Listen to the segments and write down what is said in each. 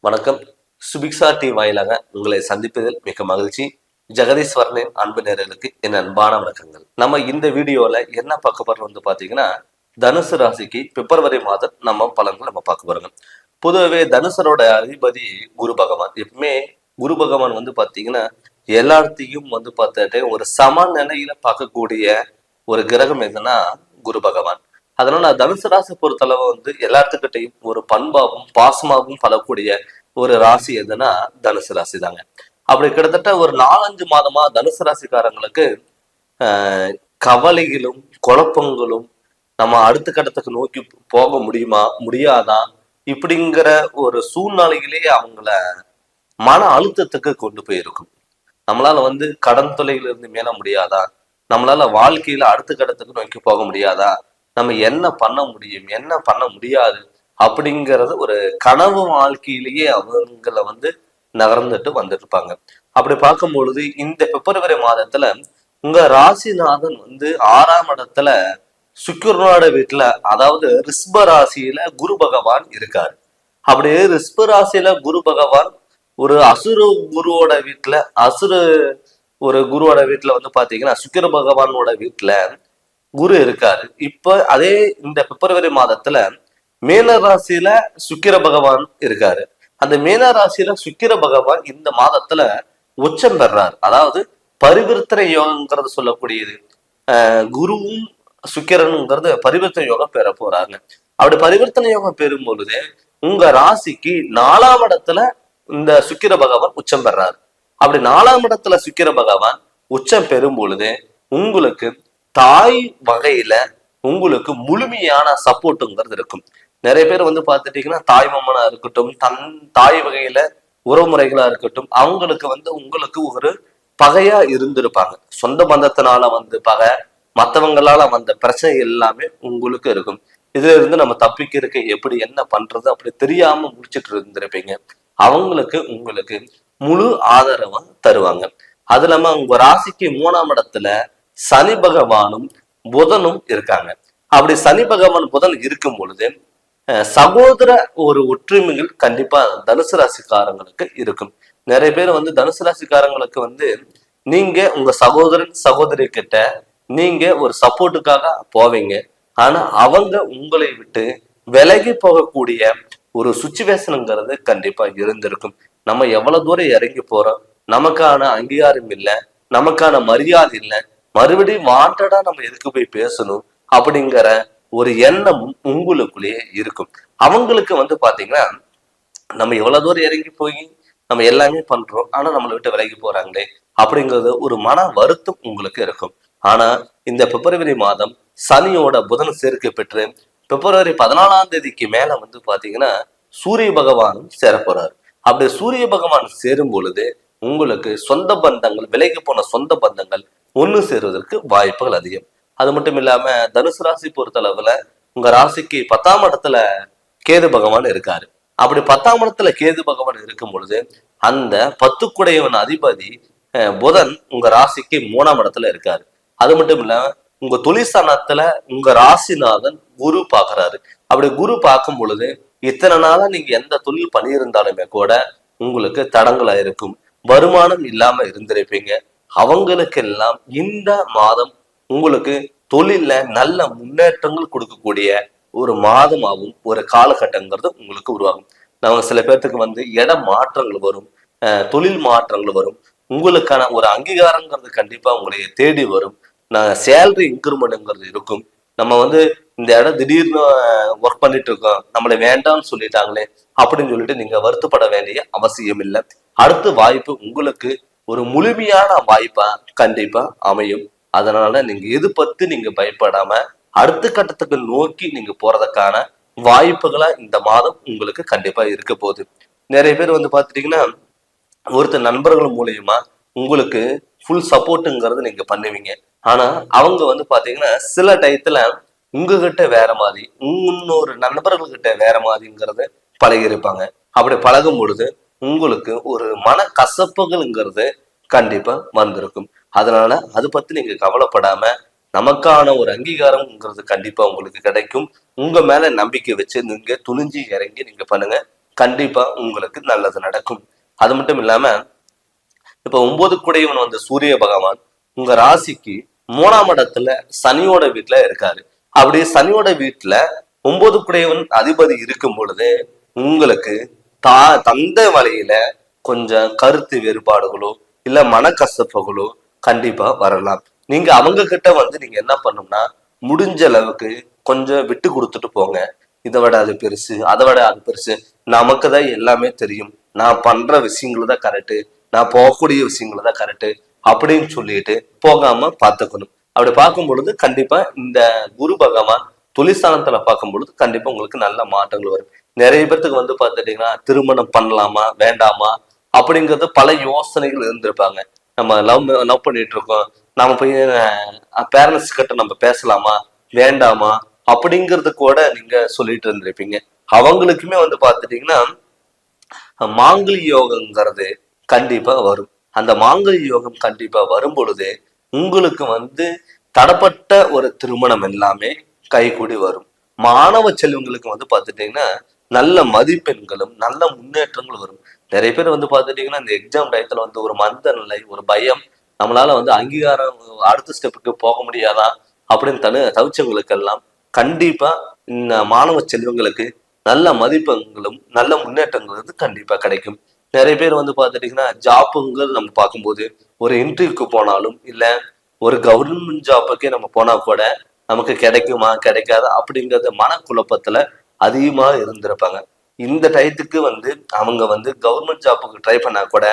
வணக்கம். சுபிக்ஷா டி வாயிலாக உங்களை சந்திப்பதில் மிக மகிழ்ச்சி. ஜெகதீஸ்வரனின் அன்பு நேயர்களுக்கு என் அன்பான வணக்கங்கள். நம்ம இந்த வீடியோல என்ன பார்க்க போறோம் பாத்தீங்கன்னா, தனுசு ராசிக்கு பிப்ரவரி மாதம் பலன்கள் பார்க்க போறோங்க. பொதுவாகவே தனுசரோட அதிபதி குரு பகவான். எப்பவுமே குரு பகவான் பாத்தீங்கன்னா எல்லாத்தையும் பார்த்துட்டு ஒரு சமநிலையில பார்க்கக்கூடிய ஒரு கிரகம் எதுன்னா குரு பகவான். அதனால தனுசு ராசி பொறுத்தளவு எல்லாத்துக்கிட்டையும் ஒரு பண்பாகவும் பாசமாகவும் படக்கூடிய ஒரு ராசி எதுன்னா தனுசு ராசி தாங்க. அப்படி கிட்டத்தட்ட ஒரு 4-5 மாதமா தனுசு ராசிக்காரங்களுக்கு கவலைகளும் குழப்பங்களும், நம்ம அடுத்த கட்டத்துக்கு நோக்கி போக முடியுமா முடியாதா இப்படிங்கிற ஒரு சூழ்நிலையிலே அவங்கள மன அழுத்தத்துக்கு கொண்டு போயிருக்கும். நம்மளால கடன் தொல்லையிலிருந்து மேல முடியாதா, நம்மளால வாழ்க்கையில அடுத்த கட்டத்துக்கு நோக்கி போக முடியாதா, நம்ம என்ன பண்ண முடியும் என்ன பண்ண முடியாது அப்படிங்கறது ஒரு கனவு வாழ்க்கையிலேயே அவங்கள நகர்ந்துட்டு வந்துட்டு இருப்பாங்க. அப்படி பார்க்கும் பொழுது இந்த பிப்ரவரி மாதத்துல உங்க ராசிநாதன் 6ஆம் இடத்துல சுக்கிரனோட வீட்டுல, அதாவது ரிஷப ராசியில குரு பகவான் இருக்காரு. அப்படியே ரிஷப ராசியில குரு பகவான் ஒரு அசுர குருவோட வீட்டுல குருவோட வீட்டுல பாத்தீங்கன்னா சுக்கிர பகவானோட வீட்டுல குரு இருக்காரு. இப்ப அதே இந்த பிப்ரவரி மாதத்துல மீன ராசியில சுக்கிர பகவான் இருக்காரு. அந்த மீன ராசியில சுக்கிர பகவான் இந்த மாதத்துல உச்சம் பெறாரு. அதாவது பரிவர்த்தனை யோகங்கிறது சொல்லக்கூடியது. குருவும் சுக்கிரனுங்கிறது பரிவர்த்தனை யோகம் பெற போறாங்க. அப்படி பரிவர்த்தனை யோகம் பெறும் பொழுது உங்க ராசிக்கு 4ஆம் இடத்துல இந்த சுக்கிர பகவான் உச்சம் பெறாரு. அப்படி 4ஆம் இடத்துல சுக்கிர பகவான் உச்சம் பெறும் பொழுது உங்களுக்கு தாய் வகையில உங்களுக்கு முழுமையான சப்போர்ட்டுங்கிறது இருக்கும். நிறைய பேர் பாத்துட்டீங்கன்னா தாய் மாமனா இருக்கட்டும், தாய் வகையில உறவுமுறைகளா இருக்கட்டும், அவங்களுக்கு உங்களுக்கு ஒரு பகையா இருந்திருப்பாங்க. சொந்த பந்தத்தினால பகை, மற்றவங்களால வந்த பிரச்சனை எல்லாமே உங்களுக்கு இருக்கும். இதுல இருந்து நம்ம தப்பிக்கிறதுக்கு எப்படி என்ன பண்றது அப்படி தெரியாம முடிச்சிட்டு இருந்திருப்பீங்க. அவங்களுக்கு உங்களுக்கு முழு ஆதரவா தருவாங்க. அது இல்லாம உங்க ராசிக்கு 3ஆம் இடத்துல சனி பகவானும் புதனும் இருக்காங்க. அப்படி சனி பகவான் புதன் இருக்கும் பொழுது சகோதர ஒரு ஒற்றுமைகள் கண்டிப்பா தனுசு ராசிக்காரங்களுக்கு இருக்கும். நிறைய பேர் தனுசு ராசிக்காரங்களுக்கு நீங்க உங்க சகோதரன் சகோதரி கிட்ட நீங்க ஒரு சப்போர்ட்டுக்காக போவீங்க. ஆனா அவங்க உங்களை விட்டு விலகி போகக்கூடிய ஒரு சுச்சுவேஷனுங்கிறது கண்டிப்பா இருந்திருக்கும். நம்ம எவ்வளவு தூரம் இறங்கி போறோம், நமக்கான அங்கீகாரம் இல்லை, நமக்கான மரியாதை இல்லை, மறுபடியும் வாண்டடா நம்ம எதுக்கு போய் பேசணும் அப்படிங்கிற ஒரு எண்ணமும் உங்களுக்குள்ளேயே இருக்கும். அவங்களுக்கு பாத்தீங்கன்னா நம்ம எவ்வளவு தூரம் இறங்கி போய் நம்ம எல்லாமே பண்றோம், ஆனா நம்மளை விட்டு விலகி போறாங்களே அப்படிங்கிறது ஒரு மன வருத்தம் உங்களுக்கு இருக்கும். ஆனா இந்த பிப்ரவரி மாதம் சனியோட புதன் சேர்க்கை பெற்று பிப்ரவரி 14ஆம் தேதிக்கு மேல பாத்தீங்கன்னா சூரிய பகவானும் சேர போறாரு. அப்படி சூரிய பகவான் சேரும் பொழுது உங்களுக்கு சொந்த பந்தங்கள், விலகி போன சொந்த பந்தங்கள் ஒண்ணு சேருவதற்கு வாய்ப்புகள் அதிகம். அது மட்டும் இல்லாம தனுசு ராசி பொறுத்தளவுல உங்க ராசிக்கு 10ஆம் இடத்துல கேது பகவான் இருக்காரு. அப்படி 10ஆம் இடத்துல கேது பகவான் இருக்கும் பொழுது அந்த 10 குடையவன் அதிபதி புதன் உங்க ராசிக்கு 3ஆம் இடத்துல இருக்காரு. அது மட்டும் இல்லாம உங்க தொழிற்சானத்துல உங்க ராசிநாதன் குரு பாக்குறாரு. அப்படி குரு பார்க்கும் பொழுது இத்தனை நாளா நீங்க எந்த தொழில் பண்ணியிருந்தாலுமே கூட உங்களுக்கு தடங்களா இருக்கும், வருமானம் இல்லாம இருந்திருப்பீங்க. அவங்களுக்கெல்லாம் இந்த மாதம் உங்களுக்கு தொழில நல்ல முன்னேற்றங்கள் கொடுக்கக்கூடிய ஒரு மாதமாகவும் ஒரு காலகட்டங்கிறது உங்களுக்கு உருவாகும். நம்ம சில பேர்த்துக்கு இட மாற்றங்கள் வரும், தொழில் மாற்றங்கள் வரும், உங்களுக்கான ஒரு அங்கீகாரங்கிறது கண்டிப்பா உங்களை தேடி வரும். சேலரி இன்க்ரிமெண்ட்ங்கிறது இருக்கும். நம்ம இந்த இடம் திடீர்னு ஒர்க் பண்ணிட்டு இருக்கோம், நம்மளை வேண்டாம்னு சொல்லிட்டாங்களே அப்படின்னு சொல்லிட்டு நீங்க வருத்தப்பட வேண்டிய அவசியம் இல்லை. அடுத்த வாய்ப்பு உங்களுக்கு ஒரு முழுமையான வாய்ப்பா கண்டிப்பா அமையும். அதனால நீங்க எது பத்தி நீங்க பயப்படாம அடுத்த கட்டத்துக்கு நோக்கி நீங்க போறதுக்கான வாய்ப்புகளா இந்த மாதம் உங்களுக்கு கண்டிப்பா இருக்க போகுது. நிறைய பேர் பாத்துட்டீங்கன்னா ஒருத்தர் நண்பர்கள் மூலியமா உங்களுக்கு ஃபுல் சப்போர்ட்டுங்கிறது நீங்க பண்ணுவீங்க. ஆனா அவங்க பாத்தீங்கன்னா சில டயத்துல உங்ககிட்ட வேற மாதிரி, இன்னொரு நண்பர்கள்கிட்ட வேற மாதிரிங்கிறத பழகி இருப்பாங்க. அப்படி பழகும் பொழுது உங்களுக்கு ஒரு மன கசப்புகள்ங்கிறது கண்டிப்பா வந்திருக்கும். அதனால அது பத்தி நீங்க கவலைப்படாம நமக்கான ஒரு அங்கீகாரம்ங்கிறது கண்டிப்பா உங்களுக்கு கிடைக்கும். உங்க மேல நம்பிக்கை வச்சு நீங்க துணிஞ்சு இறங்கி நீங்க பண்ணுங்க. கண்டிப்பா உங்களுக்கு நல்லது நடக்கும். அது மட்டும் இல்லாம இப்ப 9 குடையவன் வந்த சூரிய பகவான் உங்க ராசிக்கு 3ஆம் இடத்துல சனியோட வீட்டுல இருக்காரு. அப்படி சனியோட வீட்டுல 9 குடையவன் அதிபதி இருக்கும் பொழுது உங்களுக்கு தந்தை வழியில கொஞ்சம் கருத்து வேறுபாடுகளோ இல்ல மனக்கசப்புகளோ கண்டிப்பா வரலாம். நீங்க அவங்க கிட்ட நீங்க என்ன பண்ணணும்னா முடிஞ்ச அளவுக்கு கொஞ்சம் விட்டு கொடுத்துட்டு போங்க. இதை விட அது பெருசு, அதை விட அது பெருசு, நமக்கு தான் எல்லாமே தெரியும், நான் பண்ற விஷயங்கள் தான் கரெக்டு, நான் போகக்கூடிய விஷயங்கள் தான் கரெக்டு அப்படின்னு சொல்லிட்டு போகாம பார்த்துக்கணும். அப்படி பார்க்கும் பொழுது கண்டிப்பா இந்த குரு பகவான் தொழிற்சாலத்துல பார்க்கும் பொழுது கண்டிப்பா உங்களுக்கு நல்ல மாற்றங்கள் வரும். நிறைய பேர்த்துக்கு பார்த்துட்டீங்கன்னா திருமணம் பண்ணலாமா வேண்டாமா அப்படிங்கிறது பல யோசனைகள் இருந்திருப்பாங்க. நம்ம லவ் பண்ணிட்டு இருக்கோம், நாம போய் பேரண்ட்ஸ் கிட்ட நம்ம பேசலாமா வேண்டாமா அப்படிங்கறது கூட நீங்க சொல்லிட்டு இருந்திருப்பீங்க. அவங்களுக்குமே பார்த்துட்டீங்கன்னா மாங்கல்ய யோகங்கிறது கண்டிப்பா வரும். அந்த மாங்கல்ய யோகம் கண்டிப்பா வரும் பொழுது உங்களுக்கு தடப்பட்ட ஒரு திருமணம் எல்லாமே கைகூடி வரும். மாணவ செல்வங்களுக்கு பார்த்துட்டீங்கன்னா நல்ல மதிப்பெண்களும் நல்ல முன்னேற்றங்களும் வரும். நிறைய பேர் பார்த்துட்டீங்கன்னா இந்த எக்ஸாம் டயத்துல ஒரு மந்த நிலை, ஒரு பயம், நம்மளால அங்கீகாரம் அடுத்த ஸ்டெப்புக்கு போக முடியாதா அப்படின்னு தவிச்சவங்களுக்கு எல்லாம் கண்டிப்பா இந்த மாணவ செல்வங்களுக்கு நல்ல மதிப்பெண்களும் நல்ல முன்னேற்றங்கள் கண்டிப்பா கிடைக்கும். நிறைய பேர் பார்த்துட்டீங்கன்னா ஜாப்புங்கள் நம்ம பார்க்கும்போது ஒரு இன்டர்வியூக்கு போனாலும் இல்ல ஒரு கவர்மெண்ட் ஜாப்புக்கே நம்ம போனா கூட நமக்கு கிடைக்குமா கிடைக்காதா அப்படிங்கறது மனக்குழப்பத்துல அதிகமா இருந்திருப்பாங்க. இந்த டயத்துக்கு அவங்க கவர்மெண்ட் ஜாப்புக்கு ட்ரை பண்ணா கூட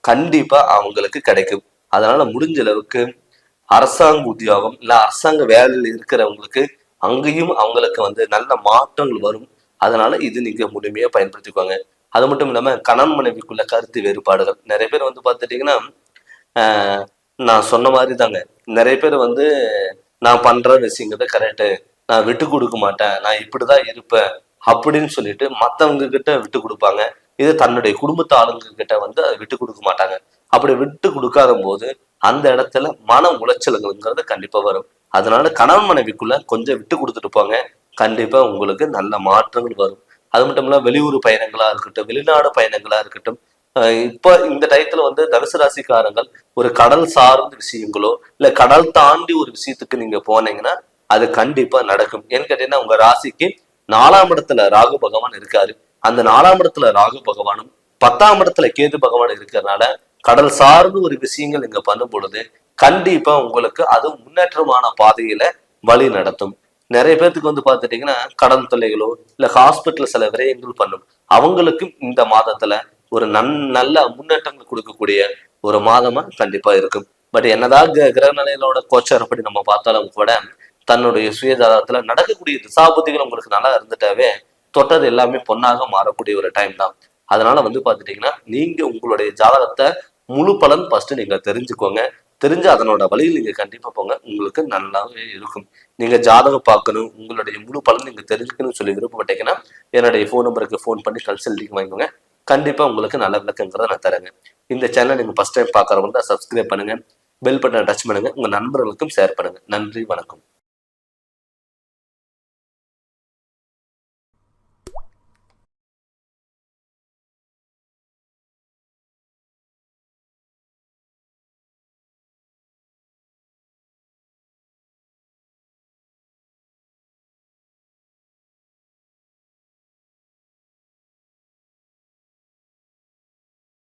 கண்டிப்பா அவங்களுக்கு கிடைக்கும். அதனால முடிஞ்ச அளவுக்கு அரசாங்க உத்தியோகம் இல்ல அரசாங்க வேலையில் இருக்கிறவங்களுக்கு அங்கேயும் அவங்களுக்கு நல்ல மாற்றங்கள் வரும். அதனால இது நீங்க முழுமையா பயன்படுத்திக்குவாங்க. அது மட்டும் இல்லாம கணவன் மனைவிக்குள்ள கருத்து வேறுபாடுகள் நிறைய பேர் பார்த்துட்டீங்கன்னா நான் சொன்ன மாதிரி தாங்க, நிறைய பேர் நான் பண்ற விஷயங்கிறது கரெக்டு, நான் விட்டு கொடுக்க மாட்டேன், நான் இப்படிதான் இருப்பேன் அப்படின்னு சொல்லிட்டு மத்தவங்க கிட்ட விட்டு கொடுப்பாங்க. இது தன்னுடைய குடும்பத்து ஆளுங்க கிட்ட அதை விட்டு கொடுக்க மாட்டாங்க. அப்படி விட்டு கொடுக்காத போது அந்த இடத்துல மன உளைச்சல்கள்ங்கிறது கண்டிப்பா வரும். அதனால கணவன் மனைவிக்குள்ள கொஞ்சம் விட்டு கொடுத்துட்டு போங்க, கண்டிப்பா உங்களுக்கு நல்ல மாற்றங்கள் வரும். அது மட்டும் இல்லாம வெளியூர் பயணங்களா இருக்கட்டும், வெளிநாடு பயணங்களா இருக்கட்டும், இப்ப இந்த டயத்துல தனுசு ராசிக்காரங்கள் ஒரு கடல் சார்ந்த விஷயங்களோ இல்ல கடல் தாண்டி ஒரு விஷயத்துக்கு நீங்க போனீங்கன்னா அது கண்டிப்பா நடக்கும். ஏன்னு கேட்டீங்கன்னா உங்க ராசிக்கு 4ஆம் இடத்துல ராகு பகவான் இருக்காரு. அந்த 4ஆம் இடத்துல ராகு பகவானும் 10ஆம் இடத்துல கேது பகவான் இருக்கிறதுனால கடல் சார்ந்து ஒரு விஷயங்கள் நீங்க பண்ணும் பொழுது கண்டிப்பா உங்களுக்கு அது முன்னேற்றமான பாதையில வழி நடத்தும். நிறைய பேர்த்துக்கு பார்த்துட்டீங்கன்னா கடன் தொல்லைகளோ இல்ல ஹாஸ்பிட்டல் சில விரயங்கள் பண்ணும். அவங்களுக்கும் இந்த மாதத்துல ஒரு நல்ல முன்னேற்றங்கள் கொடுக்கக்கூடிய ஒரு மாதமா கண்டிப்பா இருக்கும். பட் என்னதான் கிரக நிலைகளோட கோச்சாரப்படி நம்ம பார்த்தாலும் கூட தன்னுடைய சுயஜாதகத்துல நடக்கக்கூடிய திசாபுத்திகள் உங்களுக்கு நல்லா இருந்துட்டாவே தொட்டது எல்லாமே பொன்னாக மாறக்கூடிய ஒரு டைம் தான். அதனால பார்த்துட்டீங்கன்னா நீங்க உங்களுடைய ஜாதகத்தை முழு பலன் ஃபர்ஸ்ட் நீங்க தெரிஞ்சுக்கோங்க. தெரிஞ்சு அதனோட வழியில் நீங்க கண்டிப்பா போங்க, உங்களுக்கு நல்லாவே இருக்கும். நீங்க ஜாதகம் பார்க்கணும், உங்களுடைய முழு பலன் நீங்க தெரிஞ்சுக்கணும்னு சொல்லி விருப்பப்பட்டீங்கன்னா என்னுடைய ஃபோன் நம்பருக்கு ஃபோன் பண்ணி கன்சல்டிங் வாங்கிக்கோங்க. கண்டிப்பா உங்களுக்கு நல்ல விளக்கங்கிறத நான் தரேங்க. இந்த சேனல் நீங்க ஃபர்ஸ்ட் டைம் பார்க்கறவங்க சப்ஸ்கிரைப் பண்ணுங்க, பெல் பட்டனை டச் பண்ணுங்க, உங்க நண்பர்களுக்கும் ஷேர் பண்ணுங்க. நன்றி, வணக்கம்.